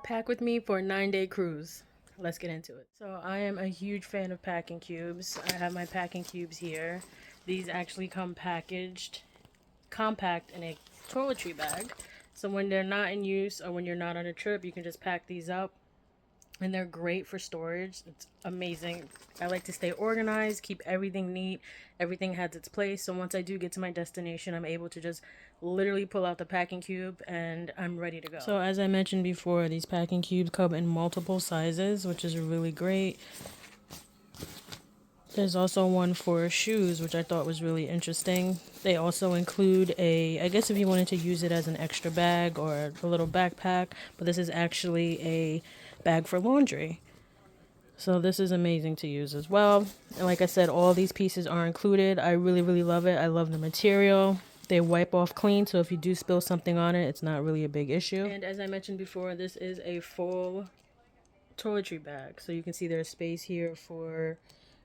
Pack with me for a 9-day cruise. Let's get into it. So I am a huge fan of packing cubes. I have my packing cubes here. These actually come packaged, compact in a toiletry bag. So when they're not in use or when you're not on a trip, you can just pack these up, and they're great for storage. It's amazing. I like to stay organized, keep everything neat. Everything has its place. So once I do get to my destination, I'm able to just literally pull out the packing cube and I'm ready to go. So as I mentioned before, these packing cubes come in multiple sizes, which is really great. There's also one for shoes, which I thought was really interesting. They also include I guess if you wanted to use it as an extra bag or a little backpack, but this is actually a bag for laundry. So this is amazing to use as well. And like I said, all these pieces are included. I really, really love it. I love the material. They wipe off clean, so if you do spill something on it, it's not really a big issue. And as I mentioned before, this is a full toiletry bag. So you can see there's space here for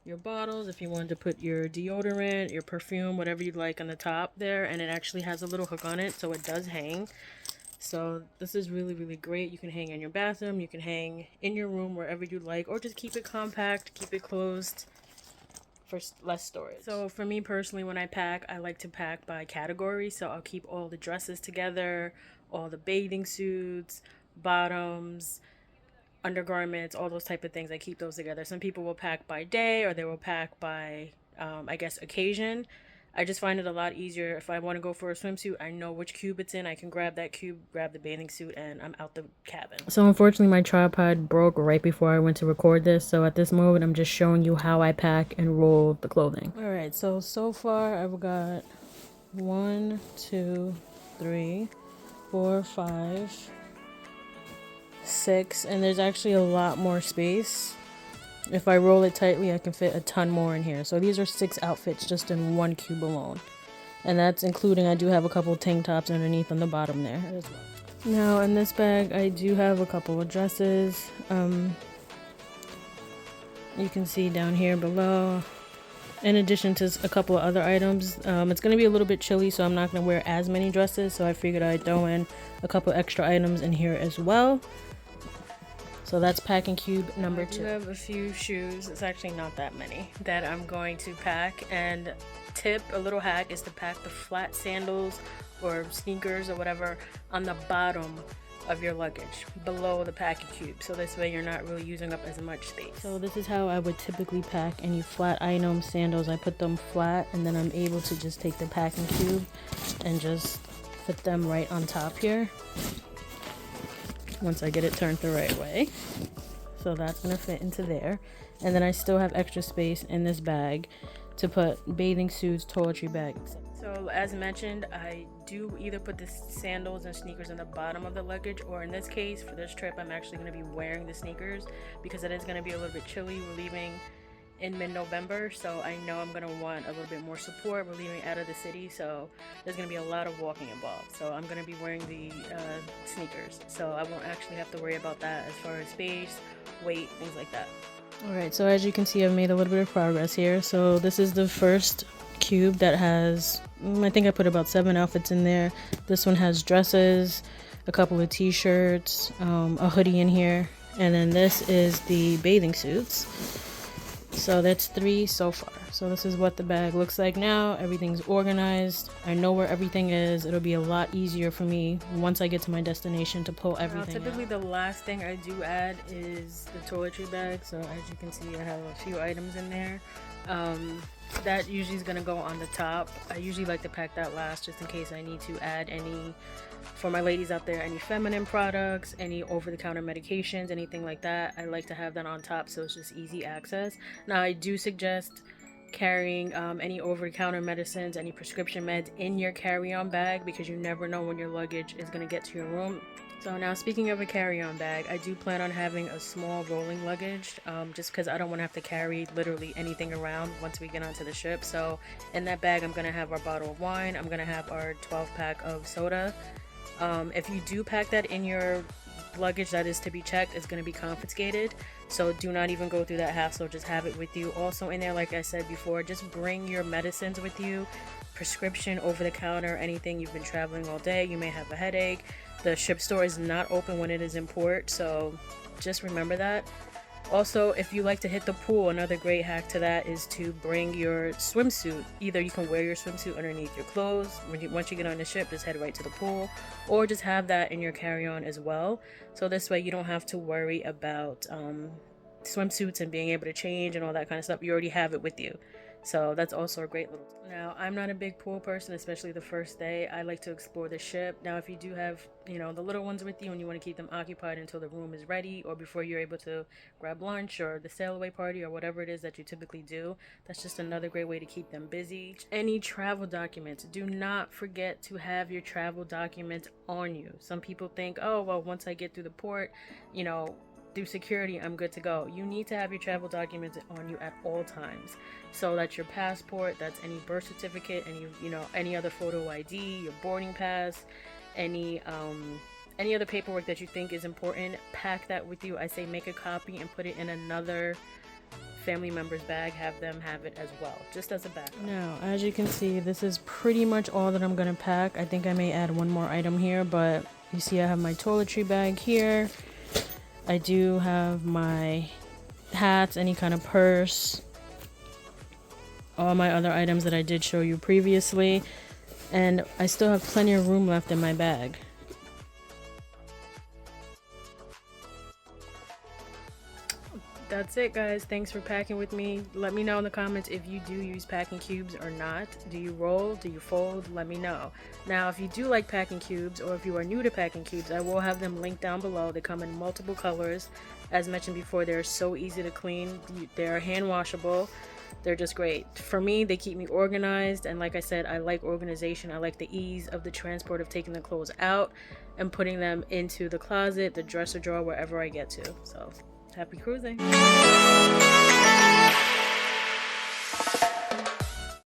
your bottles if you wanted to put your deodorant, your perfume, whatever you'd like on the top there. And it actually has a little hook on it, so it does hang. So this is really, really great. You can hang in your bathroom, you can hang in your room, wherever you like, or just keep it compact, keep it closed for less storage. So for me personally, when I pack, I like to pack by category. So I'll keep all the dresses together, all the bathing suits, bottoms, undergarments, all those type of things. I keep those together. Some people will pack by day, or they will pack by, I guess, occasion. I just find it a lot easier. If I want to go for a swimsuit, I know which cube it's in. I can grab that cube, grab the bathing suit, and I'm out the cabin. So unfortunately, my tripod broke right before I went to record this. So at this moment, I'm just showing you how I pack and roll the clothing. All right, so far I've got 1, 2, 3, 4, 5, 6, and there's actually a lot more space. If I roll it tightly, I can fit a ton more in here. So these are 6 outfits just in one cube alone. And that's including, I do have a couple tank tops underneath on the bottom there as well. Now in this bag, I do have a couple of dresses. You can see down here below. In addition to a couple of other items, it's going to be a little bit chilly, so I'm not going to wear as many dresses. So I figured I'd throw in a couple extra items in here as well. So that's packing cube number 2. I have a few shoes, it's actually not that many, that I'm going to pack. And a little hack is to pack the flat sandals or sneakers or whatever on the bottom of your luggage, below the packing cube. So this way you're not really using up as much space. So this is how I would typically pack any flat items. Sandals, I put them flat, and then I'm able to just take the packing cube and just put them right on top here. Once I get it turned the right way. So that's gonna fit into there. And then I still have extra space in this bag to put bathing suits, toiletry bags. So as mentioned, I do either put the sandals and sneakers in the bottom of the luggage, or in this case, for this trip, I'm actually gonna be wearing the sneakers because it is gonna be a little bit chilly. We're leaving in mid-November, so I know I'm gonna want a little bit more support. We're leaving out of the city, so there's gonna be a lot of walking involved. So I'm gonna be wearing the sneakers, so I won't actually have to worry about that as far as space, weight, things like that. Alright, so as you can see, I've made a little bit of progress here. So this is the first cube that has, I think I put about 7 outfits in there. This one has dresses, a couple of t-shirts, a hoodie in here, and then this is the bathing suits. So that's 3 so far. So this is what the bag looks like now. Everything's organized. I know where everything is. It'll be a lot easier for me once I get to my destination to pull everything out. Typically the last thing I do add is the toiletry bag. So as you can see, I have a few items in there. That usually is going to go on the top. I usually like to pack that last just in case I need to add any, for my ladies out there, any feminine products, any over-the-counter medications, anything like that. I like to have that on top so it's just easy access. Now I do suggest carrying any over-the-counter medicines, any prescription meds in your carry-on bag because you never know when your luggage is going to get to your room. So now speaking of a carry-on bag, I do plan on having a small rolling luggage just because I don't want to have to carry literally anything around once we get onto the ship. So in that bag, I'm going to have our bottle of wine. I'm going to have our 12-pack of soda. If you do pack that in your luggage that is to be checked, it's going to be confiscated. So do not even go through that hassle. Just have it with you. Also in there, like I said before, just bring your medicines with you. Prescription, over the counter, anything. You've been traveling all day, you may have a headache. The ship store is not open when it is in port, so just remember that. Also, if you like to hit the pool, another great hack to that is to bring your swimsuit. Either you can wear your swimsuit underneath your clothes. Once you get on the ship, just head right to the pool, or just have that in your carry-on as well. So this way you don't have to worry about swimsuits and being able to change and all that kind of stuff. You already have it with you. So that's also a great little... Now, I'm not a big pool person, especially the first day. I like to explore the ship. Now, if you do have, you know, the little ones with you and you want to keep them occupied until the room is ready or before you're able to grab lunch or the sail away party or whatever it is that you typically do, that's just another great way to keep them busy. Any travel documents, do not forget to have your travel documents on you. Some people think, oh, well, once I get through the port, you know, through security, I'm good to go. You need to have your travel documents on you at all times. So that's your passport, that's any birth certificate, any other photo ID, your boarding pass, any other paperwork that you think is important. Pack that with you. I say make a copy and put it in another family member's bag. Have them have it as well, just as a backup. Now, as you can see, this is pretty much all that I'm gonna pack. I think I may add one more item here, but you see I have my toiletry bag here. I do have my hats, any kind of purse, all my other items that I did show you previously, and I still have plenty of room left in my bag. That's it, guys. Thanks for packing with me. Let me know in the comments if you do use packing cubes or not. Do you roll? Do you fold? Let me know. Now, if you do like packing cubes, or if you are new to packing cubes, I will have them linked down below. They come in multiple colors. As mentioned before, they're so easy to clean. They're hand washable. They're just great. For me, they keep me organized, and like I said, I like organization. I like the ease of the transport of taking the clothes out and putting them into the closet, the dresser drawer, wherever I get to. So happy cruising.